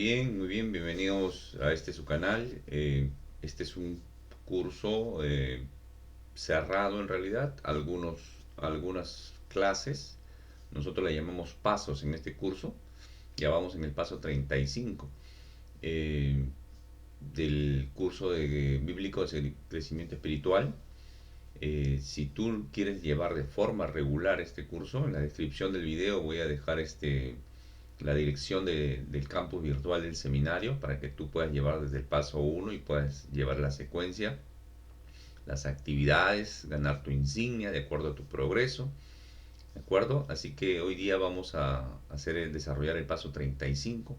muy bien, bienvenidos a este su canal. Este es un curso cerrado en realidad, algunas clases. Nosotros le llamamos pasos en este curso. Ya vamos en el paso 35 eh, del curso bíblico de crecimiento espiritual. Si tú quieres llevar de forma regular este curso, en la descripción del video voy a dejar la dirección del campus virtual del seminario para que tú puedas llevar desde el paso uno y puedas llevar la secuencia, las actividades, ganar tu insignia de acuerdo a tu progreso. ¿De acuerdo? Así que hoy día vamos a desarrollar el paso 35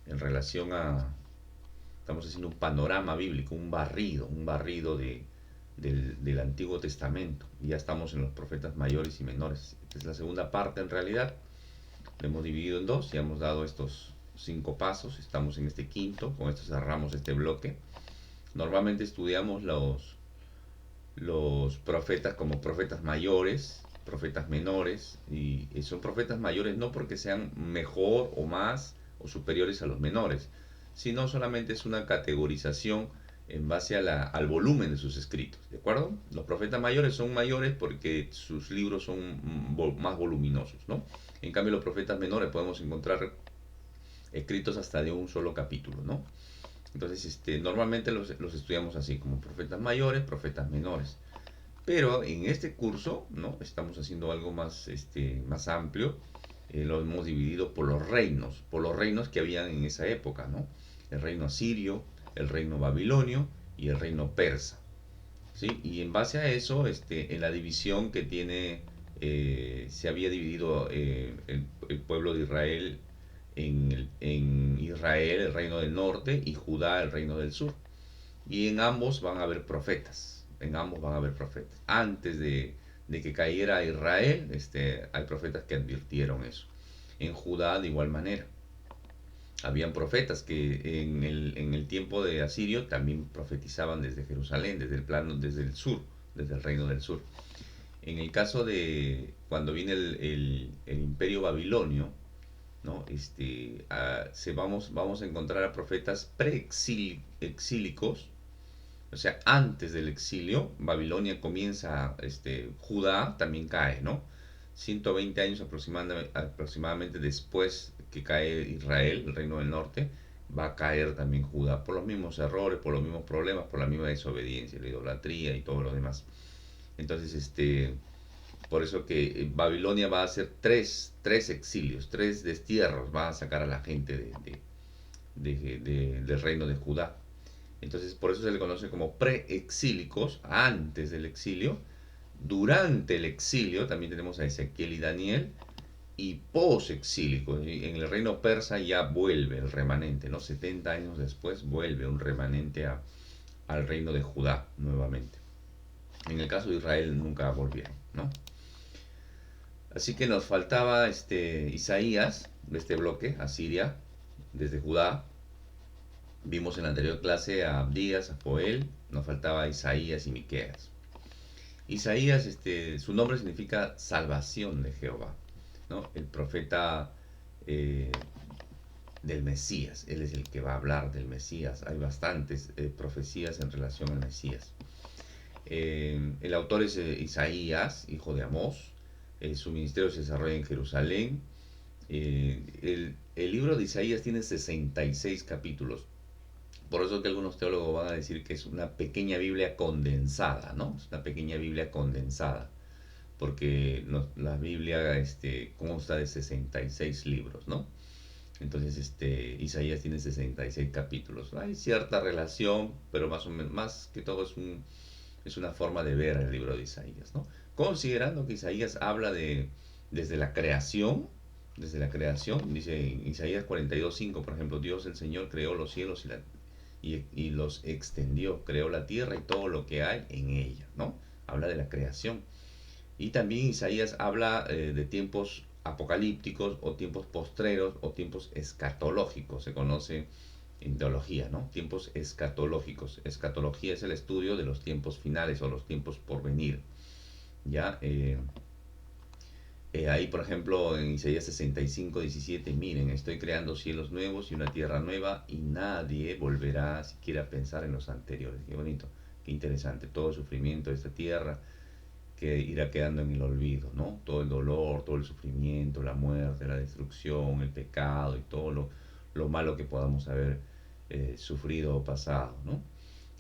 en relación a, estamos haciendo un panorama bíblico, un barrido del Antiguo Testamento. Y ya estamos en los profetas mayores y menores. Esta es la segunda parte en realidad. Lo hemos dividido en dos, ya hemos dado estos 5 pasos, estamos en este quinto, con esto cerramos este bloque. Normalmente estudiamos los profetas como profetas mayores, profetas menores, y son profetas mayores no porque sean mejor o más o superiores a los menores, sino solamente es una categorización en base al volumen de sus escritos, ¿de acuerdo? Los profetas mayores son mayores porque sus libros son más voluminosos, ¿no? En cambio, los profetas menores podemos encontrar escritos hasta de un solo capítulo, ¿no? Entonces, normalmente los estudiamos así, como profetas mayores, profetas menores. Pero en este curso, ¿no? Estamos haciendo algo más amplio. Lo hemos dividido por los reinos que habían en esa época, ¿no? El reino asirio, el reino babilonio y el reino persa, ¿sí? Y en base a eso, en la división que tiene, se había dividido el pueblo de Israel en Israel, el reino del norte, y Judá, el reino del sur. Y en ambos van a haber profetas. En ambos van a haber profetas. Antes de que cayera Israel, hay profetas que advirtieron eso. En Judá de igual manera. Habían profetas que en el tiempo de Asirio también profetizaban desde Jerusalén, desde el plano, desde el sur, desde el reino del sur. En el caso de cuando viene el imperio babilonio, ¿no? Vamos a encontrar a profetas preexílicos, o sea, antes del exilio. Babilonia comienza, Judá también cae, ¿no? 120 años aproximadamente después que cae Israel, el reino del norte, va a caer también Judá por los mismos errores, por los mismos problemas, por la misma desobediencia, la idolatría y todo lo demás. Entonces, por eso que Babilonia va a hacer tres exilios, tres destierros, va a sacar a la gente del reino de Judá. Entonces, por eso se le conoce como preexílicos, antes del exilio. Durante el exilio también tenemos a Ezequiel y Daniel, y posexílicos. En el reino persa ya vuelve el remanente, ¿no? 70 años después vuelve un remanente al reino de Judá nuevamente. En el caso de Israel nunca volvieron, ¿no? Así que nos faltaba Isaías de este bloque, Asiria, desde Judá. Vimos en la anterior clase a Abdías, a Joel, nos faltaba Isaías y Miqueas. Isaías, su nombre significa salvación de Jehová, ¿no? El profeta eh, del Mesías, él es el que va a hablar del Mesías. Hay bastantes profecías en relación al Mesías. El autor es Isaías, hijo de Amós. Su ministerio se desarrolla en Jerusalén. El libro de Isaías tiene 66 capítulos. Por eso que algunos teólogos van a decir que es una pequeña Biblia condensada, ¿no? Es una pequeña Biblia condensada, porque la Biblia consta de 66 libros, ¿no? Entonces, Isaías tiene 66 capítulos. Hay cierta relación, pero más o menos, más que todo es una forma de ver el libro de Isaías, ¿no? Considerando que Isaías habla desde la creación, dice en Isaías 42:5, por ejemplo, Dios el Señor creó los cielos y los extendió, creó la tierra y todo lo que hay en ella, ¿no? Habla de la creación. Y también Isaías habla de tiempos apocalípticos o tiempos postreros o tiempos escatológicos, se conoce en teología, ¿no? Tiempos escatológicos. Escatología es el estudio de los tiempos finales o los tiempos por venir, ¿ya? Ahí, por ejemplo, en Isaías 65:17, miren, estoy creando cielos nuevos y una tierra nueva y nadie volverá siquiera a pensar en los anteriores. Qué bonito, qué interesante. Todo el sufrimiento de esta tierra que irá quedando en el olvido, ¿no? Todo el dolor, todo el sufrimiento, la muerte, la destrucción, el pecado y todo lo malo que podamos haber sufrido o pasado, ¿no?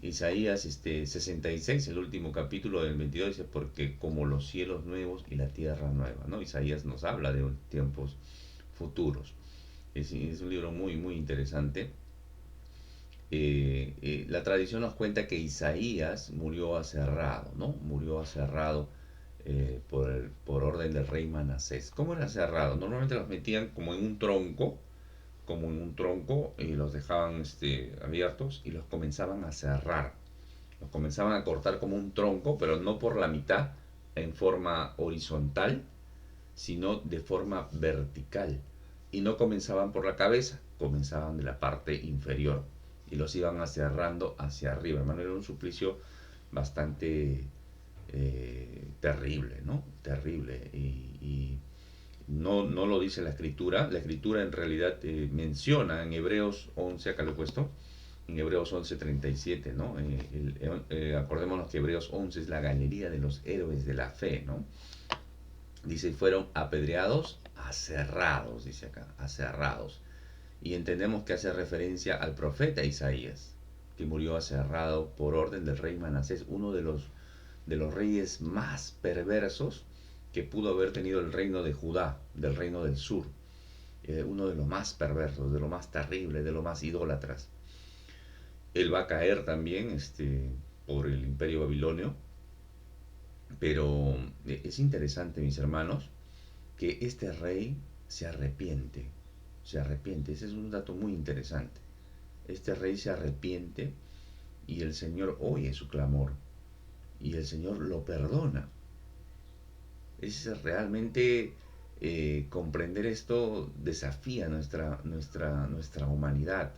Isaías 66, el último capítulo del 22, dice, porque como los cielos nuevos y la tierra nueva, ¿no? Isaías nos habla de tiempos futuros. Es un libro muy, muy interesante. La tradición nos cuenta que Isaías murió aserrado, ¿no? Murió aserrado por orden del rey Manasés. ¿Cómo era aserrado? Normalmente los metían como en un tronco, y los dejaban abiertos y los comenzaban a cerrar. Los comenzaban a cortar como un tronco, pero no por la mitad en forma horizontal, sino de forma vertical. Y no comenzaban por la cabeza, comenzaban de la parte inferior y los iban cerrando hacia arriba. Hermano, era un suplicio bastante terrible, ¿no? Terrible. Y no lo dice la escritura. La escritura en realidad menciona en Hebreos 11, acá lo he puesto, en Hebreos 11:37, ¿no? Acordémonos que Hebreos 11 es la galería de los héroes de la fe, ¿no? Dice, fueron apedreados, aserrados, dice acá, aserrados. Y entendemos que hace referencia al profeta Isaías, que murió aserrado por orden del rey Manasés, uno de los reyes más perversos que pudo haber tenido el reino de Judá, del reino del sur. Uno de los más perversos, de lo más terrible, de lo más idólatras. Él va a caer también por el imperio babilonio, pero es interesante, mis hermanos, que este rey se arrepiente, se arrepiente. Ese es un dato muy interesante. Este rey se arrepiente y el Señor oye su clamor y el Señor lo perdona. Es realmente comprender esto desafía nuestra humanidad,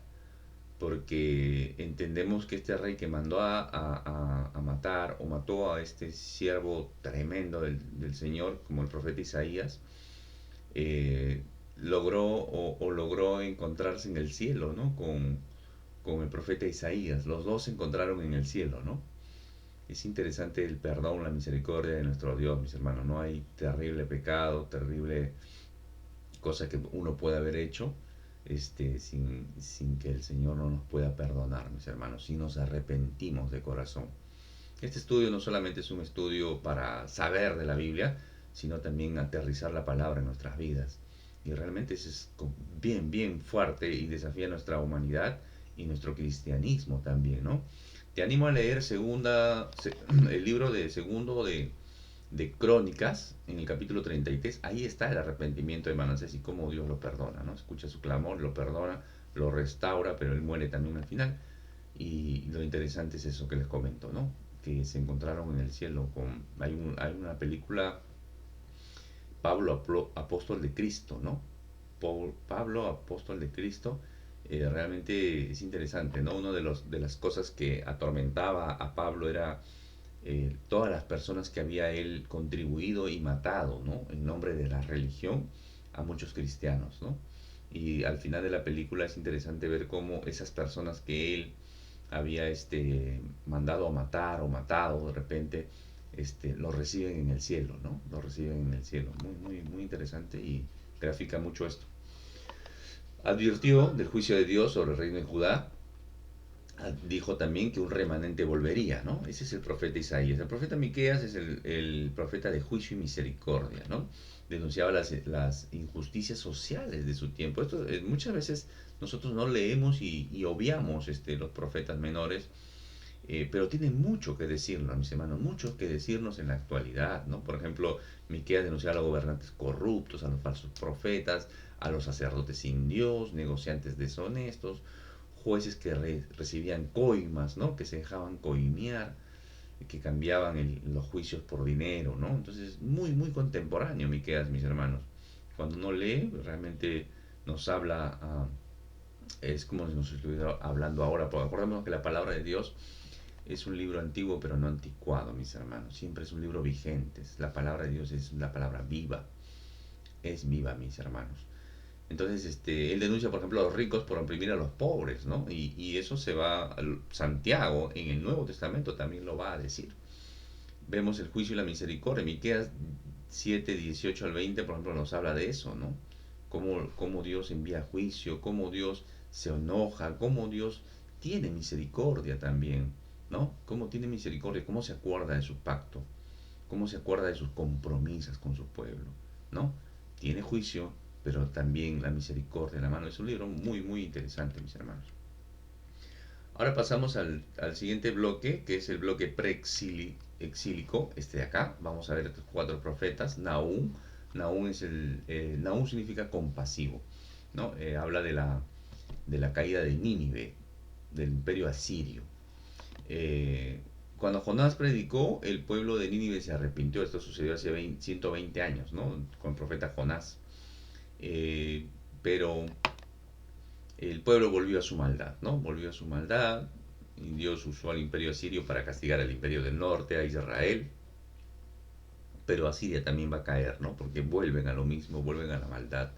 porque entendemos que este rey que mandó a matar o mató a este siervo tremendo del Señor, como el profeta Isaías, logró o logró encontrarse en el cielo, ¿no? Con el profeta Isaías. Los dos se encontraron en el cielo, ¿no? Es interesante el perdón, la misericordia de nuestro Dios, mis hermanos. No hay terrible pecado, terrible cosa que uno pueda haber hecho sin que el Señor no nos pueda perdonar, mis hermanos, si nos arrepentimos de corazón. Este estudio no solamente es un estudio para saber de la Biblia, sino también aterrizar la palabra en nuestras vidas. Y realmente eso es bien, bien fuerte y desafía nuestra humanidad y nuestro cristianismo también, ¿no? Te animo a leer el libro de segundo de Crónicas, en el capítulo 33. Ahí está el arrepentimiento de Manasés y cómo Dios lo perdona, ¿no? Escucha su clamor, lo perdona, lo restaura, pero él muere también al final. Y lo interesante es eso que les comento, ¿no? Que se encontraron en el cielo hay una película, Pablo, apóstol de Cristo, ¿no? Pablo, apóstol de Cristo. Realmente es interesante, ¿no? Una de las cosas que atormentaba a Pablo era todas las personas que había él contribuido y matado, ¿no? En nombre de la religión a muchos cristianos, ¿no? Y al final de la película es interesante ver cómo esas personas que él había mandado a matar o matado de repente, lo reciben en el cielo, ¿no? Lo reciben en el cielo. Muy, muy, muy interesante y grafica mucho esto. Advirtió del juicio de Dios sobre el reino de Judá. Dijo también que un remanente volvería, ¿no? Ese es el profeta Isaías. El profeta Miqueas es el profeta de juicio y misericordia, ¿no? Denunciaba las injusticias sociales de su tiempo. Esto muchas veces nosotros no leemos y obviamos los profetas menores, pero tienen mucho que decirnos, mis hermanos, mucho que decirnos en la actualidad, ¿no? Por ejemplo, Miqueas denunciaba a los gobernantes corruptos, a los falsos profetas, a los sacerdotes sin Dios, negociantes deshonestos, jueces que recibían coimas, ¿no? Que se dejaban coimear, que cambiaban los juicios por dinero, ¿no? Entonces, muy, muy contemporáneo Miqueas, mis hermanos. Cuando uno lee, realmente nos habla, es como si nos estuviera hablando ahora, porque acordémonos que la palabra de Dios es un libro antiguo, pero no anticuado, mis hermanos. Siempre es un libro vigente. La palabra de Dios es la palabra viva. es viva, mis hermanos. Entonces, él denuncia, por ejemplo, a los ricos por oprimir a los pobres, ¿no? Y eso se va, Santiago en el Nuevo Testamento también lo va a decir. Vemos el juicio y la misericordia. Miqueas 7, 18 al 20, por ejemplo, nos habla de eso, ¿no? Cómo Dios envía juicio, cómo Dios se enoja, cómo Dios tiene misericordia también, ¿no? Cómo tiene misericordia, cómo se acuerda de su pacto, cómo se acuerda de sus compromisos con su pueblo, ¿no? Tiene juicio, pero también la misericordia en la mano. Es un libro muy, muy interesante, mis hermanos. Ahora pasamos al siguiente bloque, que es el bloque preexílico, este de acá. Vamos a ver estos cuatro profetas. Nahum. Nahum significa compasivo, ¿no? Habla de la caída de Nínive, del imperio asirio. Eh, Cuando Jonás predicó, el pueblo de Nínive se arrepintió. Esto sucedió hace 120 años, ¿no? Con el profeta Jonás. Pero el pueblo volvió a su maldad, ¿no? Volvió a su maldad, y Dios usó al imperio asirio para castigar al imperio del norte, a Israel, pero Asiria también va a caer, ¿no? Porque vuelven a lo mismo, vuelven a la maldad.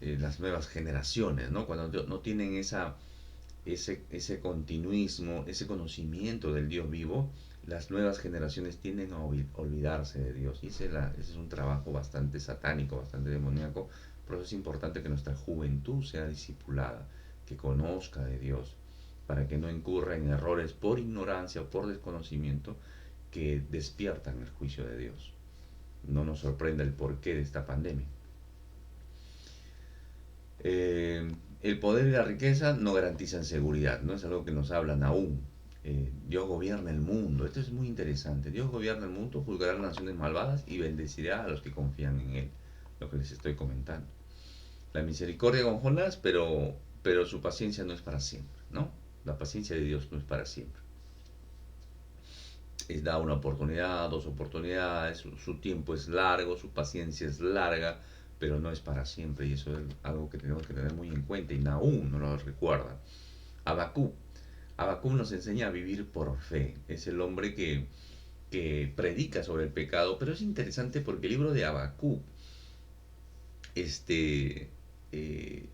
Las nuevas generaciones, ¿no? Cuando no tienen ese continuismo, ese conocimiento del Dios vivo, las nuevas generaciones tienden a olvidarse de Dios. Y ese es un trabajo bastante satánico, bastante demoníaco. Por eso es importante que nuestra juventud sea discipulada, que conozca de Dios, para que no incurra en errores por ignorancia o por desconocimiento que despiertan el juicio de Dios. No nos sorprenda el porqué de esta pandemia. El poder y la riqueza no garantizan seguridad, ¿no? Es algo que nos hablan aún. Dios gobierna el mundo. Esto es muy interesante. Dios gobierna el mundo, juzgará a las naciones malvadas y bendecirá a los que confían en Él. Lo que les estoy comentando. La misericordia con Jonás, pero su paciencia no es para siempre, ¿no? La paciencia de Dios no es para siempre. Da una oportunidad, dos oportunidades, su tiempo es largo, su paciencia es larga, pero no es para siempre, y eso es algo que tenemos que tener muy en cuenta, y Nahum nos lo recuerda. Habacuc. Habacuc nos enseña a vivir por fe. Es el hombre que predica sobre el pecado, pero es interesante porque el libro de Habacuc este, eh,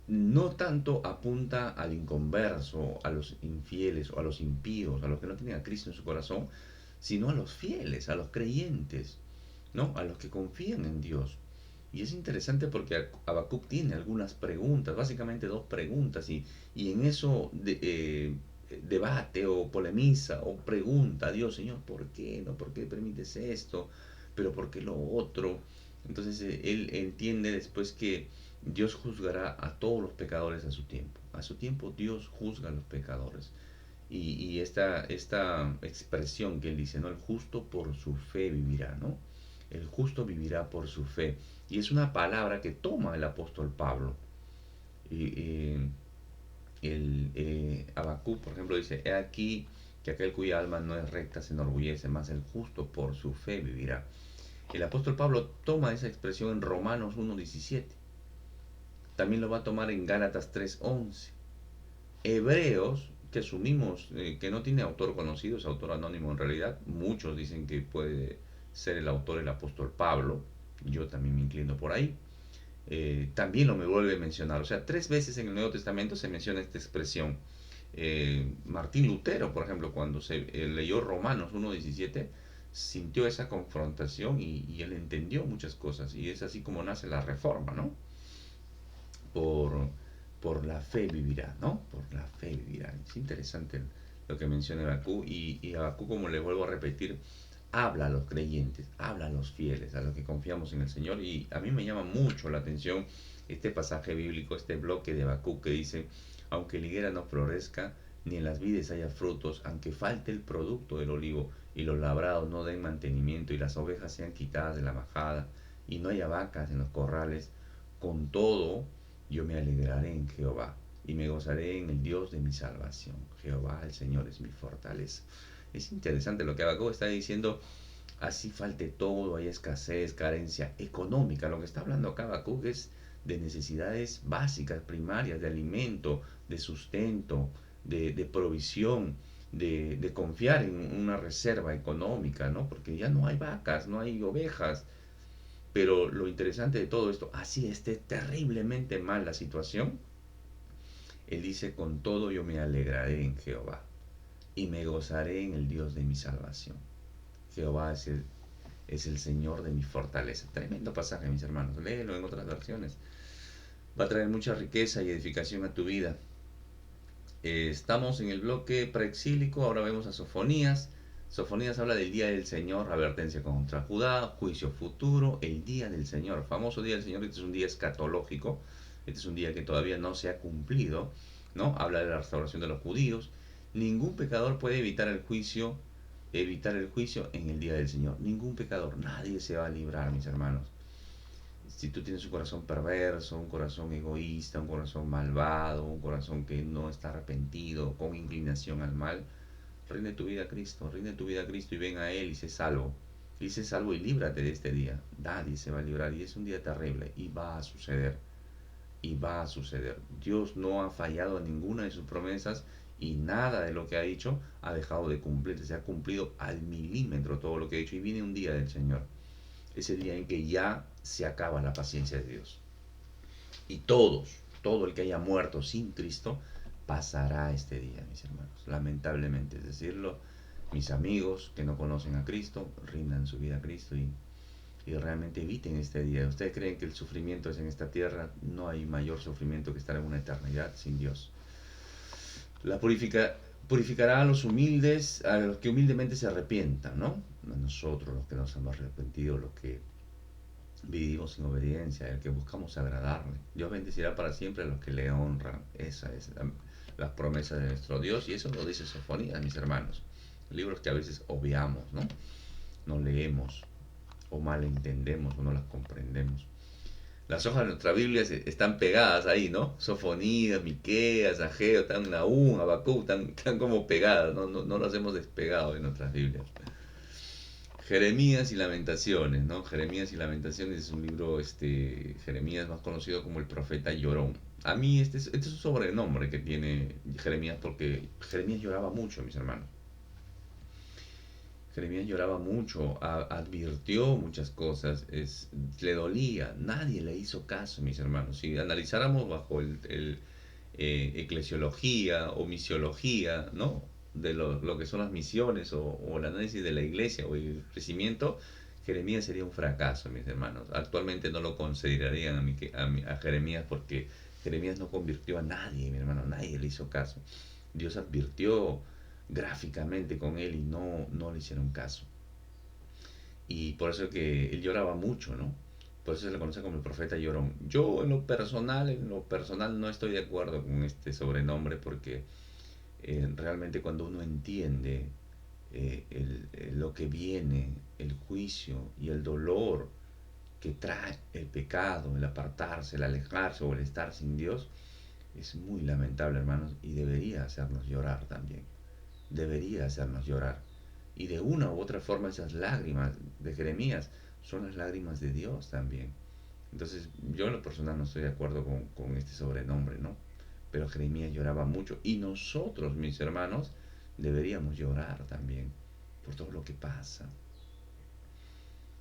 no tanto apunta al inconverso, a los infieles o a los impíos, a los que no tienen a Cristo en su corazón, sino a los fieles, a los creyentes, ¿no? A los que confían en Dios. Y es interesante porque Habacuc tiene algunas preguntas, básicamente dos preguntas, y en eso debate o polemiza o pregunta a Dios, Señor, ¿por qué? ¿No? ¿Por qué permites esto? ¿Pero por qué lo otro? Entonces él entiende después que Dios juzgará a todos los pecadores a su tiempo. A su tiempo Dios juzga a los pecadores. Y esta expresión que él dice, ¿no? El justo por su fe vivirá, ¿no? El justo vivirá por su fe. Y es una palabra que toma el apóstol Pablo. Y el Habacuc, por ejemplo, dice, he aquí que aquel cuya alma no es recta se enorgullece, más el justo por su fe vivirá. El apóstol Pablo toma esa expresión en Romanos 1:17. También lo va a tomar en Gálatas 3:11. Hebreos, que asumimos que no tiene autor conocido, es autor anónimo en realidad. Muchos dicen que puede ser el autor el apóstol Pablo. Yo también me inclino por ahí. También lo me vuelve a mencionar. O sea, 3 veces en el Nuevo Testamento se menciona esta expresión. Martín Lutero, por ejemplo, cuando se leyó Romanos 1:17, sintió esa confrontación y él entendió muchas cosas. Y es así como nace la reforma, ¿no? Por, por la fe vivirá, ¿no? Por la fe vivirá. Es interesante lo que menciona Habacuc. Y Habacuc, como le vuelvo a repetir, habla a los creyentes, habla a los fieles, a los que confiamos en el Señor. Y a mí me llama mucho la atención este pasaje bíblico, este bloque de Habacuc que dice, aunque la higuera no florezca, ni en las vides haya frutos, aunque falte el producto del olivo, y los labrados no den mantenimiento, y las ovejas sean quitadas de la majada, y no haya vacas en los corrales, con todo yo me alegraré en Jehová, y me gozaré en el Dios de mi salvación. Jehová, el Señor, es mi fortaleza. Es interesante lo que Habacuc está diciendo. Así falte todo, hay escasez, carencia económica. Lo que está hablando acá Habacuc es de necesidades básicas, primarias, de alimento, de sustento, de provisión, de confiar en una reserva económica, ¿no? Porque ya no hay vacas, no hay ovejas. Pero lo interesante de todo esto, así esté terriblemente mal la situación, él dice, con todo yo me alegraré en Jehová y me gozaré en el Dios de mi salvación. Jehová es el Señor de mi fortaleza. Tremendo pasaje, mis hermanos. Léelo en otras versiones. Va a traer mucha riqueza y edificación a tu vida. Estamos en el bloque preexílico, ahora vemos a Sofonías. Sofonías habla del día del Señor, advertencia contra Judá, juicio futuro, el día del Señor, famoso día del Señor. Este es un día escatológico, este es un día que todavía no se ha cumplido, ¿no? Habla de la restauración de los judíos. Ningún pecador puede evitar el juicio en el día del Señor. Ningún pecador, nadie se va a librar, mis hermanos. Si tú tienes un corazón perverso, un corazón egoísta, un corazón malvado, un corazón que no está arrepentido, con inclinación al mal, rinde tu vida a Cristo, rinde tu vida a Cristo y ven a Él y sé salvo. Y sé salvo y líbrate de este día. Nadie se va a librar y es un día terrible y va a suceder. Y va a suceder. Dios no ha fallado a ninguna de sus promesas y nada de lo que ha dicho ha dejado de cumplirse. Se ha cumplido al milímetro todo lo que ha dicho y viene un día del Señor. Ese día en que ya se acaba la paciencia de Dios. Y todo el que haya muerto sin Cristo, pasará este día, mis hermanos. Lamentablemente, es decirlo, mis amigos que no conocen a Cristo, rindan su vida a Cristo y realmente eviten este día. ¿Ustedes creen que el sufrimiento es en esta tierra? No hay mayor sufrimiento que estar en una eternidad sin Dios. La purificará a los humildes, a los que humildemente se arrepientan, ¿no? A nosotros, los que nos hemos arrepentido, los que vivimos en obediencia, el que buscamos agradarle. Dios bendecirá para siempre a los que le honran. Esa es la promesa de nuestro Dios y eso lo dice Sofonías, mis hermanos. Libros que a veces obviamos, ¿no? No leemos o mal entendemos o no las comprendemos. Las hojas de nuestra Biblia están pegadas ahí, ¿no? Sofonías, Miqueas, Ageo, Nahum, Habacuc, están como pegadas, no las hemos despegado de nuestras Biblias. Jeremías y Lamentaciones, ¿no? Jeremías y Lamentaciones es un libro, Jeremías más conocido como el profeta llorón. A mí este es un sobrenombre que tiene Jeremías porque Jeremías lloraba mucho, mis hermanos. Jeremías lloraba mucho, advirtió muchas cosas, le dolía, nadie le hizo caso, mis hermanos. Si analizáramos bajo el eclesiología o misiología, ¿no? De lo que son las misiones o el análisis de la iglesia o el crecimiento, Jeremías sería un fracaso, mis hermanos. Actualmente no lo considerarían a Jeremías porque Jeremías no convirtió a nadie, mi hermano, nadie le hizo caso. Dios advirtió gráficamente con él y no le hicieron caso. Y por eso es que él lloraba mucho, ¿no? Por eso se le conoce como el profeta llorón. Yo en lo personal no estoy de acuerdo con este sobrenombre porque realmente cuando uno entiende lo que viene, el juicio y el dolor que trae el pecado, el apartarse, el alejarse o el estar sin Dios, es muy lamentable, hermanos, y debería hacernos llorar también. Debería hacernos llorar. Y de una u otra forma esas lágrimas de Jeremías son las lágrimas de Dios también. Entonces yo en lo personal no estoy de acuerdo con este sobrenombre, ¿no? Pero Jeremías lloraba mucho y nosotros, mis hermanos, deberíamos llorar también por todo lo que pasa.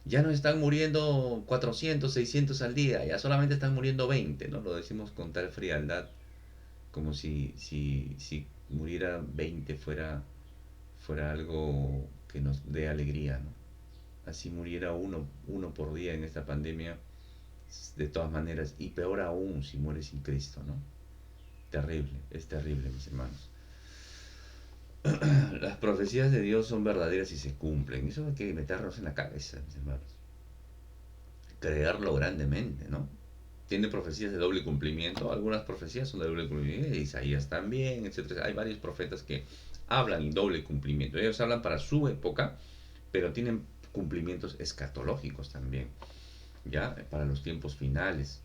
Ya no están muriendo 400, 600 al día, ya solamente están muriendo 20, ¿no? Lo decimos con tal frialdad, como si muriera 20 fuera algo que nos dé alegría, ¿no? Así muriera uno por día en esta pandemia, de todas maneras, y peor aún si muere sin Cristo, ¿no? Terrible, es terrible, mis hermanos. Las profecías de Dios son verdaderas y se cumplen. Eso hay que meternos en la cabeza, mis hermanos. Creerlo grandemente, ¿no? Tiene profecías de doble cumplimiento. Algunas profecías son de doble cumplimiento. Isaías también, etcétera. Hay varios profetas que hablan en doble cumplimiento. Ellos hablan para su época, pero tienen cumplimientos escatológicos también, ¿ya? Para los tiempos finales.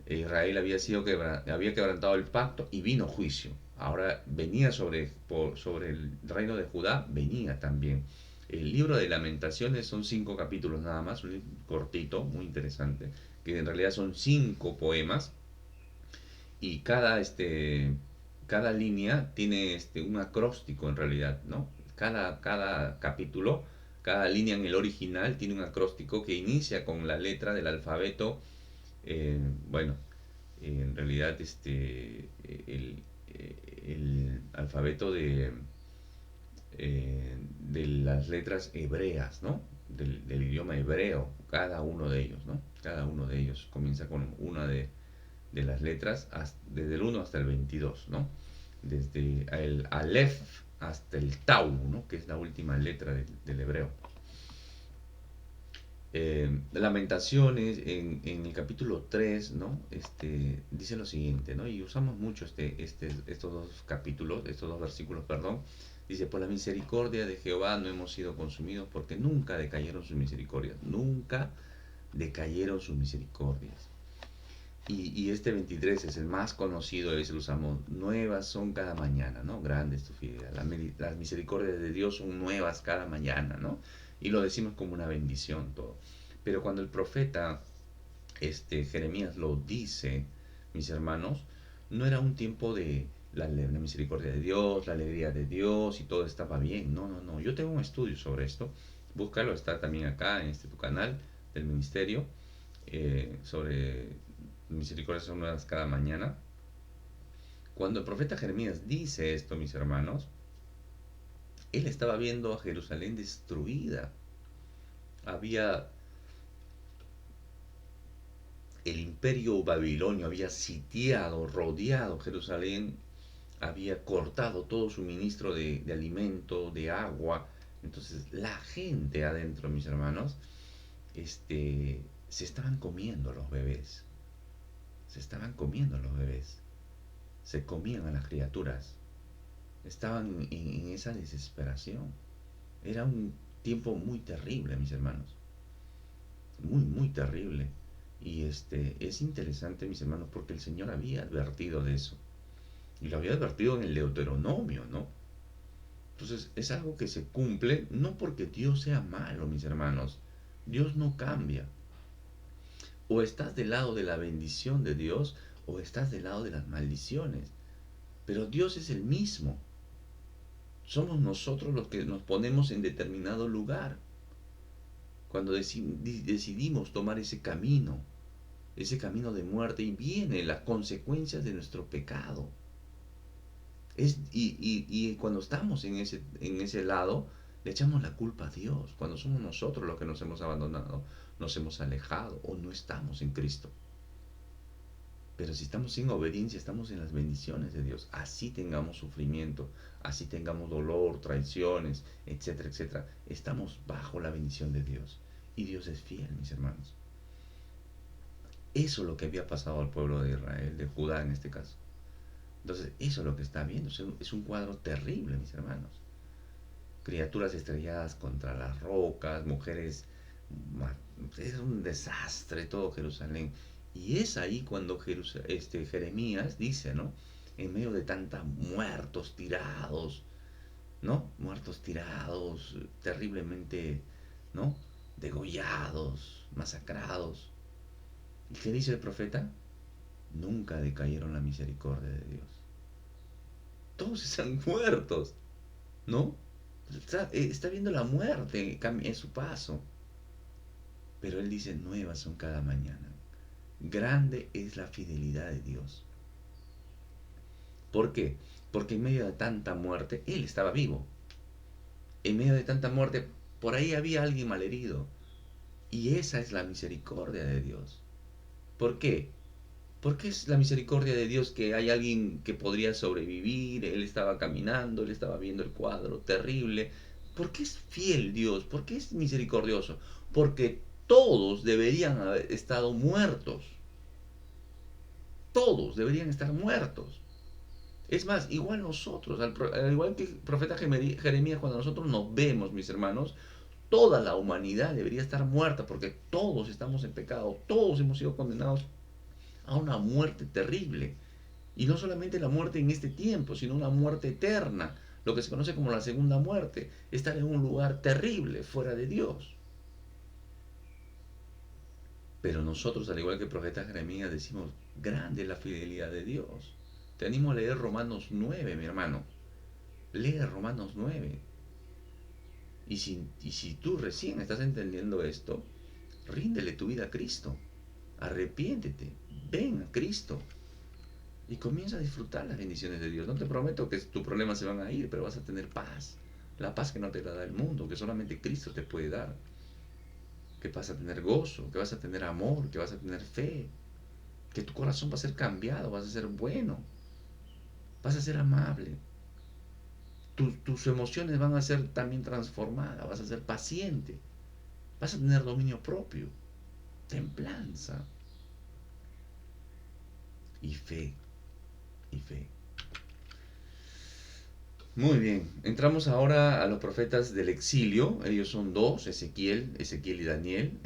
Israel había quebrantado el pacto y vino juicio. Ahora venía sobre el reino de Judá, venía también. El libro de Lamentaciones son 5 capítulos nada más, un libro cortito, muy interesante, que en realidad son 5 poemas y cada línea tiene un acróstico en realidad, ¿no? Cada capítulo, Cada línea en el original tiene un acróstico que inicia con la letra del alfabeto. Bueno, en realidad el alfabeto de las letras hebreas, ¿no? Del idioma hebreo, cada uno de ellos, ¿no? Cada uno de ellos comienza con una de las letras desde el 1 hasta el 22, ¿no? Desde el Aleph hasta el Tau, ¿no? Que es la última letra del hebreo. Lamentaciones en el capítulo 3, ¿no? Dice lo siguiente, ¿no? Y usamos mucho estos dos capítulos, estos dos versículos, perdón. Dice, por la misericordia de Jehová no hemos sido consumidos porque nunca decayeron sus misericordias, nunca decayeron sus misericordias. Y este 23 es el más conocido, ese lo usamos, nuevas son cada mañana, ¿no? Grande es tu fidelidad. Las misericordias de Dios son nuevas cada mañana, ¿no? Y lo decimos como una bendición todo. Pero cuando el profeta Jeremías lo dice, mis hermanos, no era un tiempo de la misericordia de Dios, la alegría de Dios y todo estaba bien. No, no, no. Yo tengo un estudio sobre esto. Búscalo, está también acá en tu canal del ministerio, sobre misericordias son nuevas cada mañana. Cuando el profeta Jeremías dice esto, mis hermanos, él estaba viendo a Jerusalén destruida. Había el imperio babilonio, había sitiado, rodeado Jerusalén, había cortado todo suministro de alimento, de agua. Entonces la gente adentro, mis hermanos, se estaban comiendo los bebés. Se estaban comiendo los bebés. Se comían a las criaturas. Estaban en esa desesperación. Era un tiempo muy terrible, mis hermanos. Muy, muy terrible. Y es interesante, mis hermanos, porque el Señor había advertido de eso. Y lo había advertido en el Deuteronomio, ¿no? Entonces es algo que se cumple no porque Dios sea malo, mis hermanos. Dios no cambia. O estás del lado de la bendición de Dios o estás del lado de las maldiciones. Pero Dios es el mismo. Somos nosotros los que nos ponemos en determinado lugar. Cuando decidimos tomar ese camino de muerte, y vienen las consecuencias de nuestro pecado. Y cuando estamos en ese lado, le echamos la culpa a Dios, cuando somos nosotros los que nos hemos abandonado, nos hemos alejado o no estamos en Cristo. Pero si estamos sin obediencia, estamos en las bendiciones de Dios. Así tengamos sufrimiento, así tengamos dolor, traiciones, etcétera, etcétera. Estamos bajo la bendición de Dios. Y Dios es fiel, mis hermanos. Eso es lo que había pasado al pueblo de Israel, de Judá en este caso. Entonces, eso es lo que está viendo. Es un cuadro terrible, mis hermanos. Criaturas estrelladas contra las rocas, mujeres... Es un desastre todo Jerusalén. Y es ahí cuando Jeremías dice, ¿no? En medio de tantos muertos tirados, ¿no? Muertos tirados, terriblemente, ¿no? Degollados, masacrados. ¿Y qué dice el profeta? Nunca decayeron la misericordia de Dios. Todos están muertos, ¿no? Está viendo la muerte en su paso. Pero él dice, nuevas son cada mañana. Grande es la fidelidad de Dios. ¿Por qué? Porque en medio de tanta muerte, él estaba vivo. En medio de tanta muerte, por ahí había alguien malherido. Y esa es la misericordia de Dios. ¿Por qué? Porque es la misericordia de Dios que hay alguien que podría sobrevivir, él estaba caminando, él estaba viendo el cuadro terrible. ¿Por qué es fiel Dios? ¿Por qué es misericordioso? Porque todos deberían haber estado muertos. Todos deberían estar muertos. Es más, igual nosotros, al igual que el profeta Jeremías, cuando nosotros nos vemos, mis hermanos, toda la humanidad debería estar muerta porque todos estamos en pecado, todos hemos sido condenados a una muerte terrible. Y no solamente la muerte en este tiempo, sino una muerte eterna, lo que se conoce como la segunda muerte, estar en un lugar terrible, fuera de Dios. Pero nosotros, al igual que el profeta Jeremías, decimos, grande es la fidelidad de Dios. Te animo a leer Romanos 9, mi hermano. Lee Romanos 9. Y si tú recién estás entendiendo esto, ríndele tu vida a Cristo. Arrepiéntete. Ven a Cristo. Y comienza a disfrutar las bendiciones de Dios. No te prometo que tus problemas se van a ir, pero vas a tener paz. La paz que no te la da el mundo, que solamente Cristo te puede dar. Que vas a tener gozo, que vas a tener amor, que vas a tener fe. Que tu corazón va a ser cambiado, vas a ser bueno. Vas a ser amable. Tus emociones van a ser también transformadas. Vas a ser paciente. Vas a tener dominio propio. Templanza. Y fe. Y fe. Muy bien, entramos ahora a los profetas del exilio. Ellos son dos, Ezequiel y Daniel.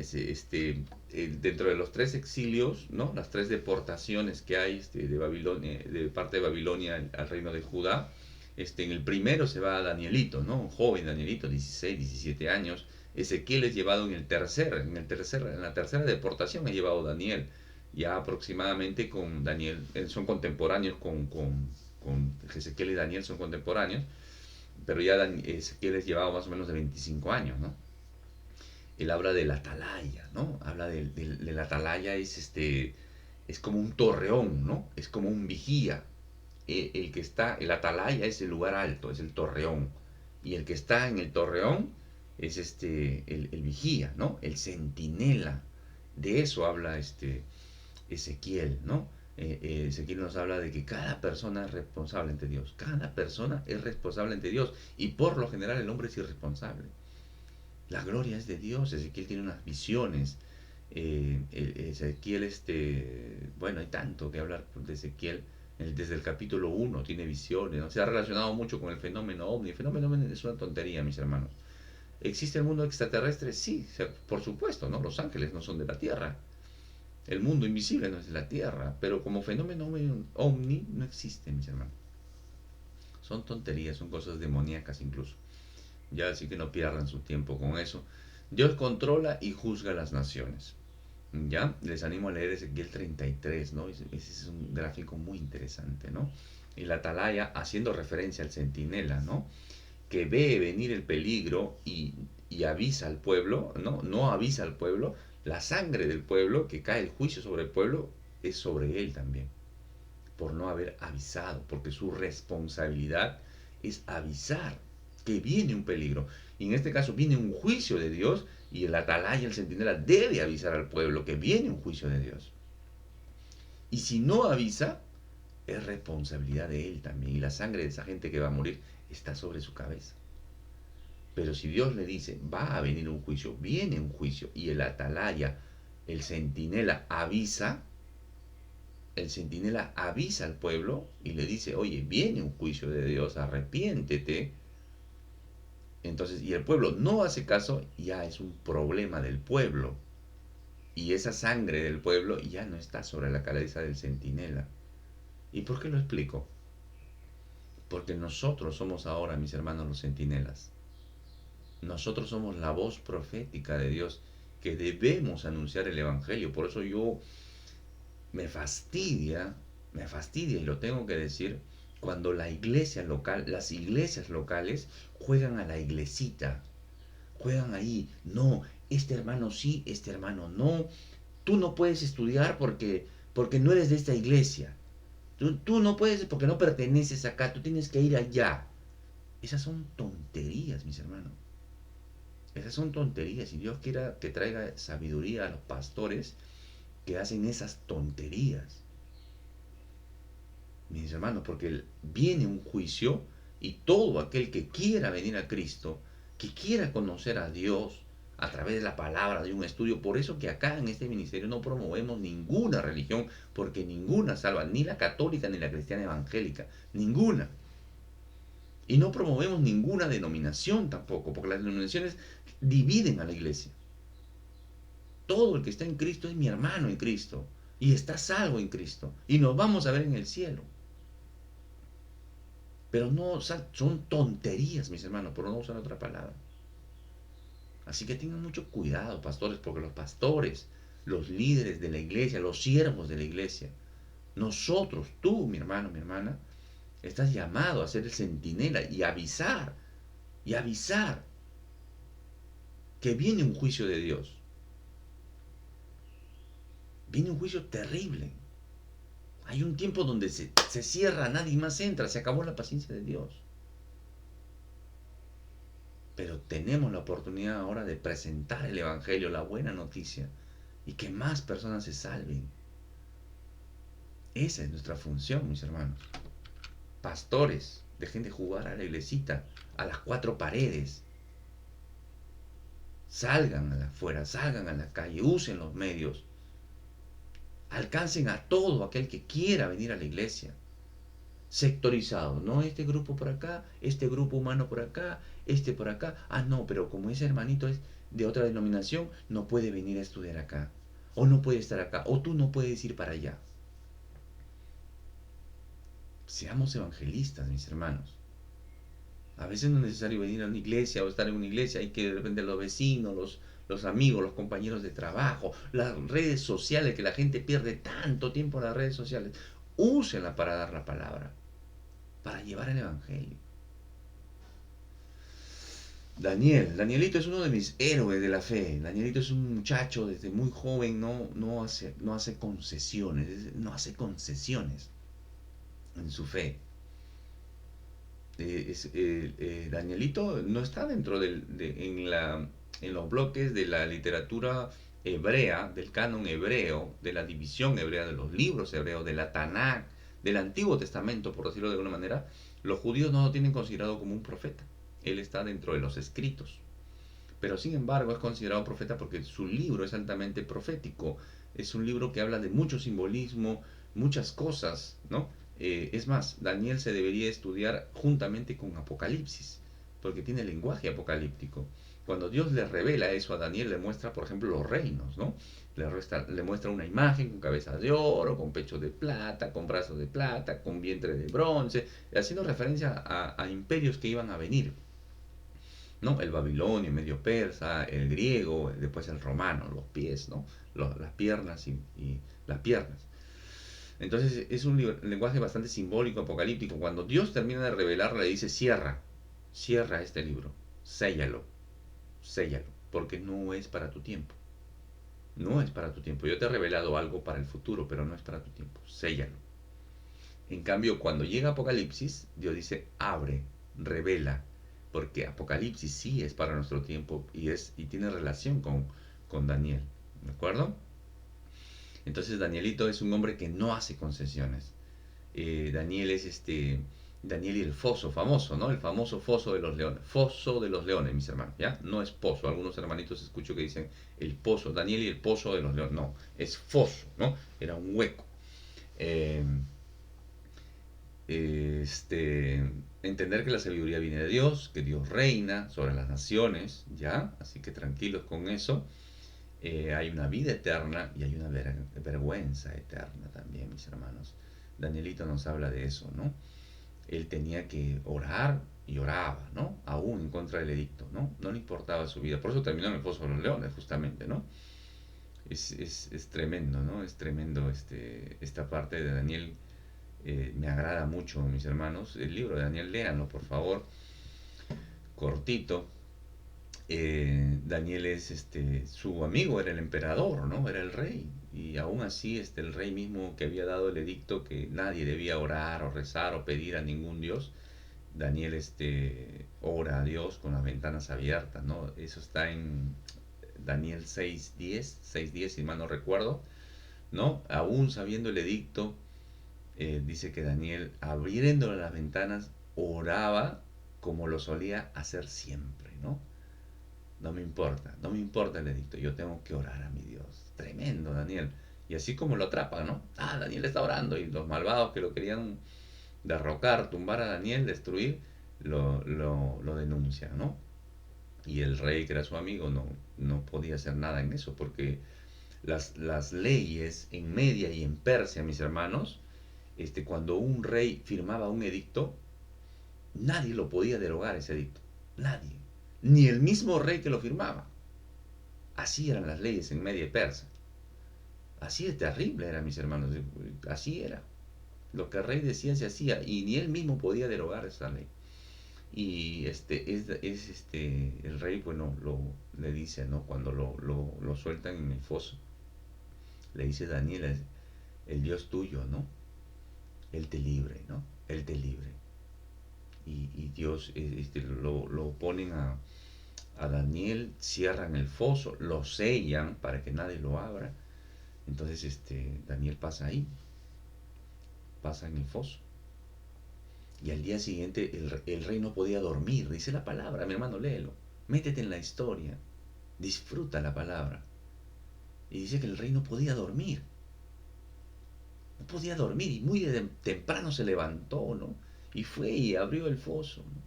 Dentro de los tres exilios, ¿no? Las tres deportaciones que hay de Babilonia, de parte de Babilonia al reino de Judá. En el primero se va a Danielito, ¿no? Un joven Danielito, 16, 17 años. Ezequiel es llevado en la tercera deportación es llevado Daniel. Ya aproximadamente con Daniel, son contemporáneos con Ezequiel y Daniel, son contemporáneos, pero ya Ezequiel es llevado más o menos de 25 años, ¿no? Él habla del atalaya, ¿no? Habla del atalaya, es como un torreón, ¿no? Es como un vigía. El atalaya es el lugar alto, es el torreón. Y el que está en el torreón es el vigía, ¿no? El centinela. De eso habla Ezequiel, ¿no? Ezequiel nos habla de que cada persona es responsable ante Dios. Cada persona es responsable ante Dios. Y por lo general el hombre es irresponsable. La gloria es de Dios. Ezequiel tiene unas visiones. Ezequiel, bueno, hay tanto que hablar de Ezequiel. Desde el capítulo 1 tiene visiones, ¿no? Se ha relacionado mucho con el fenómeno ovni. El fenómeno ovni es una tontería, mis hermanos. ¿Existe el mundo extraterrestre? Sí, por supuesto, ¿no? Los ángeles no son de la Tierra. El mundo invisible no es de la Tierra, pero como fenómeno ovni no existe, mis hermanos. Son tonterías, son cosas demoníacas incluso. Ya así que no pierdan su tiempo con eso. Dios controla y juzga las naciones. ¿Ya? Les animo a leer Ezequiel 33, ¿no? Ese es un gráfico muy interesante, ¿no? Y la atalaya haciendo referencia al centinela, ¿no? Que ve venir el peligro y avisa al pueblo, ¿no? No avisa al pueblo, la sangre del pueblo, que cae el juicio sobre el pueblo, es sobre él también, por no haber avisado, porque su responsabilidad es avisar que viene un peligro. Y en este caso viene un juicio de Dios y el atalaya, el centinela, debe avisar al pueblo que viene un juicio de Dios. Y si no avisa, es responsabilidad de él también. Y la sangre de esa gente que va a morir está sobre su cabeza. Pero si Dios le dice, va a venir un juicio, viene un juicio, y el atalaya, el centinela, avisa al pueblo y le dice, oye, viene un juicio de Dios, arrepiéntete. Entonces, y el pueblo no hace caso, ya es un problema del pueblo. Y esa sangre del pueblo ya no está sobre la cabeza del centinela. ¿Y por qué lo explico? Porque nosotros somos ahora, mis hermanos, los centinelas. Nosotros somos la voz profética de Dios que debemos anunciar el Evangelio. Por eso yo me fastidia y lo tengo que decir, cuando la iglesia local, las iglesias locales juegan a la iglesita, juegan ahí, no, este hermano sí, este hermano no, tú no puedes estudiar porque no eres de esta iglesia, tú no puedes porque no perteneces acá, tú tienes que ir allá. Esas son tonterías, mis hermanos. Esas son tonterías y Dios quiera que traiga sabiduría a los pastores que hacen esas tonterías. Mis hermanos, porque viene un juicio y todo aquel que quiera venir a Cristo, que quiera conocer a Dios a través de la palabra, de un estudio, por eso que acá en este ministerio no promovemos ninguna religión, porque ninguna salva, ni la católica ni la cristiana evangélica, ninguna. Y no promovemos ninguna denominación tampoco, porque las denominaciones dividen a la iglesia. Todo el que está en Cristo es mi hermano en Cristo. Y está salvo en Cristo. Y nos vamos a ver en el cielo. Pero no, son tonterías, mis hermanos, por no usar otra palabra. Así que tengan mucho cuidado, pastores, porque los pastores, los líderes de la iglesia, los siervos de la iglesia, nosotros, tú, mi hermano, mi hermana, estás llamado a ser el centinela y avisar, y avisar. que viene un juicio de Dios. Viene un juicio terrible. Hay un tiempo donde se cierra, nadie más entra, se acabó la paciencia de Dios. Pero tenemos la oportunidad ahora de presentar el Evangelio, la buena noticia, y que más personas se salven. Esa es nuestra función, mis hermanos. Pastores, dejen de jugar a la iglesita, a las cuatro paredes. Salgan afuera, salgan a la calle, usen los medios. Alcancen a todo aquel que quiera venir a la iglesia. Sectorizado, no este grupo por acá, este grupo humano por acá, este por acá. Ah, no, pero como ese hermanito es de otra denominación, no puede venir a estudiar acá. O no puede estar acá, o tú no puedes ir para allá. Seamos evangelistas, mis hermanos. A veces no es necesario venir a una iglesia o estar en una iglesia, hay que de repente los vecinos, los amigos, los compañeros de trabajo, las redes sociales, que la gente pierde tanto tiempo en las redes sociales. Úsenla para dar la palabra, para llevar el evangelio. Danielito es uno de mis héroes de la fe. Danielito es un muchacho desde muy joven, no hace concesiones, no hace concesiones en su fe. Danielito no está dentro en los bloques de la literatura hebrea, del canon hebreo, de la división hebrea, de los libros hebreos, de la Tanakh, del Antiguo Testamento, por decirlo de alguna manera. Los judíos no lo tienen considerado como un profeta. Él está dentro de los escritos. Pero sin embargo es considerado profeta porque su libro es altamente profético. Es un libro que habla de mucho simbolismo, muchas cosas, ¿no? Es más, Daniel se debería estudiar juntamente con Apocalipsis, porque tiene lenguaje apocalíptico. Cuando Dios le revela eso a Daniel, le muestra, por ejemplo, los reinos, ¿no? Le muestra una imagen con cabeza de oro, con pecho de plata, con brazos de plata, con vientre de bronce, haciendo referencia a imperios que iban a venir, ¿no? El babilonio, el medio persa, el griego, después el romano, los pies, ¿no? Las piernas y las piernas. Entonces es un lenguaje bastante simbólico, apocalíptico. Cuando Dios termina de revelar, le dice, cierra este libro, séllalo, séllalo, porque no es para tu tiempo. No es para tu tiempo. Yo te he revelado algo para el futuro, pero no es para tu tiempo. Séllalo. En cambio, cuando llega Apocalipsis, Dios dice, abre, revela, porque Apocalipsis sí es para nuestro tiempo y tiene relación con Daniel. ¿De acuerdo? Entonces Danielito es un hombre que no hace concesiones. Daniel es Daniel y el foso famoso, ¿no? El famoso foso de los leones. Foso de los leones, mis hermanos, ¿ya? No es pozo. Algunos hermanitos escucho que dicen el pozo, Daniel y el pozo de los leones. No, es foso, ¿no? Era un hueco. Eh, Entender que la sabiduría viene de Dios, que Dios reina sobre las naciones, ¿ya? Así que tranquilos con eso. Hay una vida eterna y hay una vergüenza eterna también, mis hermanos. Danielito nos habla de eso, ¿no? Él tenía que orar y oraba, ¿no? Aún en contra del edicto, ¿no? No le importaba su vida. Por eso terminó en el foso de los leones, justamente, ¿no? Es tremendo, ¿no? Es tremendo esta parte de Daniel. Me agrada mucho, mis hermanos. El libro de Daniel, léanlo, por favor. Cortito. Daniel su amigo era el emperador, ¿no? Era el rey. Y aún así, el rey mismo que había dado el edicto que nadie debía orar o rezar o pedir a ningún dios. Daniel, ora a Dios con las ventanas abiertas, ¿no? Eso está en Daniel 6:10, si mal no recuerdo, ¿no? Aún sabiendo el edicto, dice que Daniel, abriéndole las ventanas, oraba como lo solía hacer siempre, ¿no? No me importa el edicto, yo tengo que orar a mi Dios. Tremendo, Daniel. Y así como lo atrapa, ¿no? Ah, Daniel está orando y los malvados que lo querían derrocar, tumbar a Daniel, destruir, lo denuncian, ¿no? Y el rey, que era su amigo, no podía hacer nada en eso, porque las leyes en Media y en Persia, mis hermanos, cuando un rey firmaba un edicto, nadie lo podía derogar ese edicto. Nadie. Ni el mismo rey que lo firmaba. Así eran las leyes en Media y Persia. Así de terrible era, mis hermanos. Así era. Lo que el rey decía se hacía y ni él mismo podía derogar esa ley. Y el rey, bueno, le dice, ¿no? Cuando lo sueltan en el foso, le dice Daniel, el Dios tuyo, ¿no? Él te libre, ¿no? Él te libre. Y Dios lo ponen a Daniel, cierran el foso, lo sellan para que nadie lo abra. Entonces Daniel pasa ahí, pasa en el foso. Y al día siguiente el rey no podía dormir, dice la palabra, mi hermano, léelo. Métete en la historia, disfruta la palabra. Y dice que el rey no podía dormir. No podía dormir y muy temprano se levantó, ¿no? Y fue y abrió el foso, ¿no?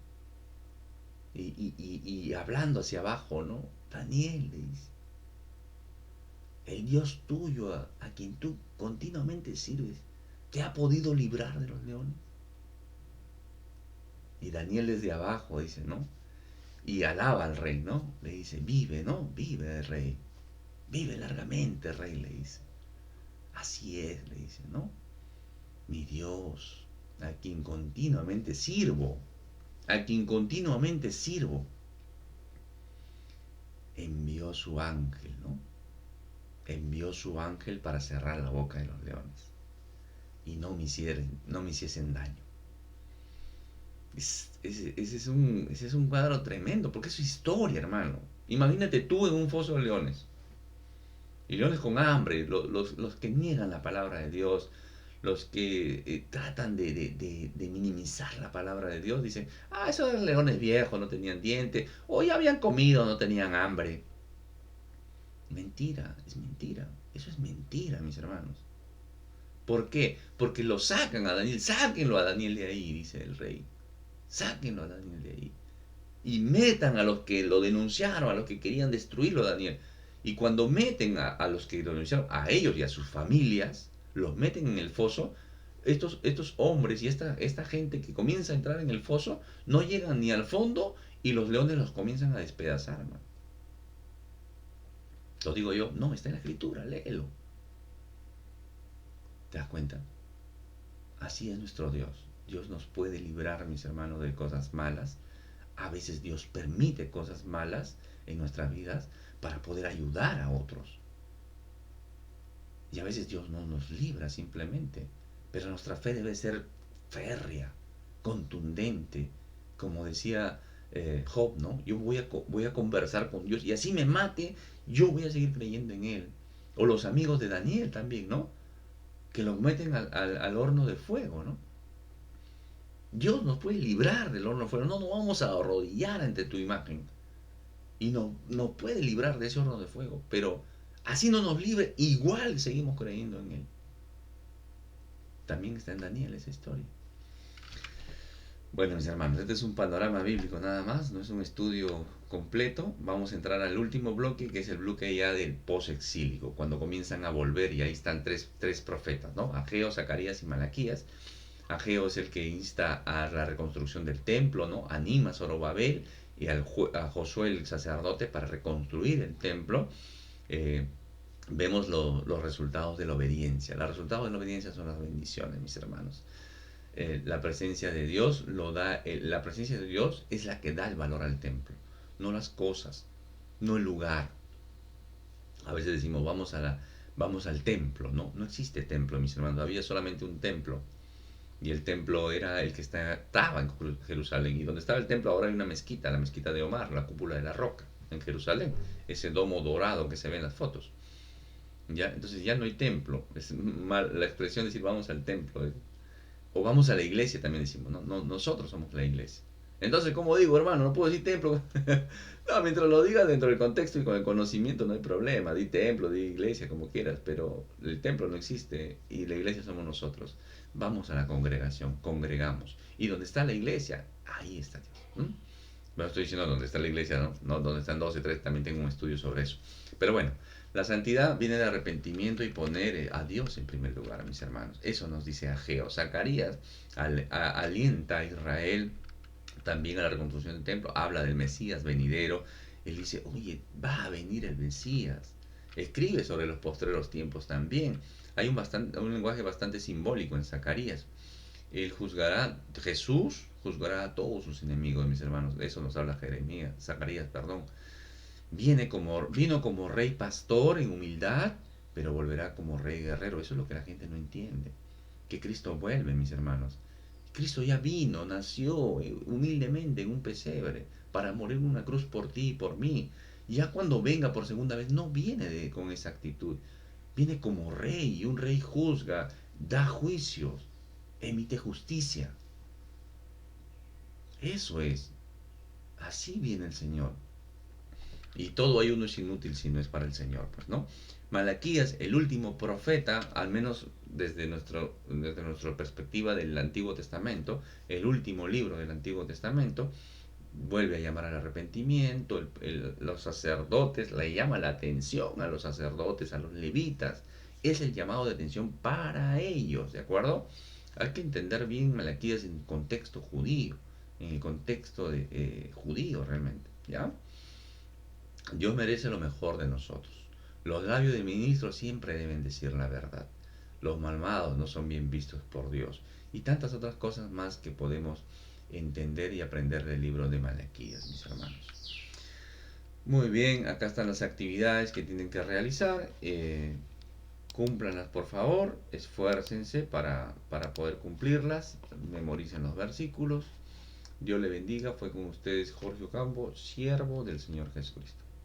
Y hablando hacia abajo, ¿no? Daniel, le dice, el Dios tuyo a quien tú continuamente sirves, ¿te ha podido librar de los leones? Y Daniel desde abajo dice, ¿no? Y alaba al rey, ¿no? Le dice, vive, ¿no? Vive, rey. Vive largamente, rey, le dice. Así es, le dice, ¿no? Mi Dios, a quien continuamente sirvo, a quien continuamente sirvo, envió su ángel, ¿no? Envió su ángel para cerrar la boca de los leones y no me hiciesen daño. Ese es un cuadro tremendo, porque es su historia, hermano. Imagínate tú en un foso de leones. Y leones con hambre, los que niegan la palabra de Dios, los que tratan de minimizar la palabra de Dios, dicen, esos leones viejos no tenían dientes, o ya habían comido, no tenían hambre. Mentira, es mentira. Eso es mentira, mis hermanos. ¿Por qué? Porque lo sacan a Daniel, sáquenlo a Daniel de ahí, dice el rey. Sáquenlo a Daniel de ahí. Y metan a los que lo denunciaron, a los que querían destruirlo a Daniel. Y cuando meten a los que lo denunciaron, a ellos y a sus familias, los meten en el foso, estos hombres y esta gente que comienza a entrar en el foso, no llegan ni al fondo y los leones los comienzan a despedazar, hermano. Lo digo yo, no, está en la escritura, léelo. ¿Te das cuenta? Así es nuestro Dios. Dios nos puede librar, mis hermanos, de cosas malas. A veces Dios permite cosas malas en nuestras vidas para poder ayudar a otros. Y a veces Dios no nos libra simplemente. Pero nuestra fe debe ser férrea, contundente. Como decía Job, ¿no? Yo voy a conversar con Dios y así me mate, yo voy a seguir creyendo en Él. O los amigos de Daniel también, ¿no? Que los meten al horno de fuego, ¿no? Dios nos puede librar del horno de fuego. No nos vamos a arrodillar ante tu imagen. Y nos puede librar de ese horno de fuego. Pero así no nos libre, igual seguimos creyendo en Él. También está en Daniel esa historia. Bueno, mis hermanos, este es un panorama bíblico nada más, no es un estudio completo. Vamos a entrar al último bloque, que es el bloque ya del post-exílico, cuando comienzan a volver y ahí están tres profetas, ¿no? Ageo, Zacarías y Malaquías. Ageo es el que insta a la reconstrucción del templo, ¿no? Anima a Zorobabel y a Josué el sacerdote para reconstruir el templo. Vemos los resultados de la obediencia. Los resultados de la obediencia son las bendiciones, mis hermanos. La presencia de Dios la presencia de Dios es la que da el valor al templo, no las cosas, no el lugar. A veces decimos vamos al templo, no existe templo, mis hermanos, había solamente un templo y el templo era el que estaba en Jerusalén, y donde estaba el templo ahora hay una mezquita, la mezquita de Omar, la cúpula de la roca en Jerusalén, ese domo dorado que se ve en las fotos. ¿Ya? Entonces ya no hay templo, es mal la expresión de decir vamos al templo. O vamos a la iglesia, también decimos, no, nosotros somos la iglesia. Entonces, ¿cómo digo, hermano? No puedo decir templo. No, mientras lo digas dentro del contexto y con el conocimiento no hay problema. Di templo, di iglesia, como quieras, pero el templo no existe y la iglesia somos nosotros. Vamos a la congregación, congregamos. Y donde está la iglesia, ahí está Dios. Bueno, estoy diciendo dónde está la iglesia, ¿no? No, donde están 12, 3, también tengo un estudio sobre eso. Pero bueno, la santidad viene de arrepentimiento y poner a Dios en primer lugar, mis hermanos. Eso nos dice Ageo. Zacarías alienta a Israel también a la reconstrucción del templo. Habla del Mesías venidero. Él dice, oye, va a venir el Mesías. Escribe sobre los postreros tiempos también. Hay un lenguaje bastante simbólico en Zacarías. Jesús juzgará a todos sus enemigos, mis hermanos. De eso nos habla Zacarías, perdón. Vino como rey pastor en humildad, pero volverá como rey guerrero. Eso es lo que la gente no entiende. Que Cristo vuelve, mis hermanos. Cristo ya vino, nació humildemente en un pesebre para morir en una cruz por ti y por mí. Ya cuando venga por segunda vez, no viene con esa actitud. Viene como rey, y un rey juzga, da juicios, emite justicia. Eso es. Así viene el Señor. Y todo ayuno es inútil si no es para el Señor, pues, ¿no? Malaquías, el último profeta, al menos desde nuestra perspectiva del Antiguo Testamento, el último libro del Antiguo Testamento, vuelve a llamar al arrepentimiento, los sacerdotes, le llama la atención a los sacerdotes, a los levitas, es el llamado de atención para ellos, ¿de acuerdo? Hay que entender bien Malaquías en contexto judío, en el contexto judío realmente, ¿ya? Dios merece lo mejor de nosotros. Los labios del ministro siempre deben decir la verdad. Los malvados no son bien vistos por Dios. Y tantas otras cosas más que podemos entender y aprender del libro de Malaquías, mis hermanos. Muy bien, acá están las actividades que tienen que realizar. Cúmplanlas por favor, esfuércense para poder cumplirlas, memoricen los versículos. Dios le bendiga, fue con ustedes Jorge Ocampo, siervo del Señor Jesucristo.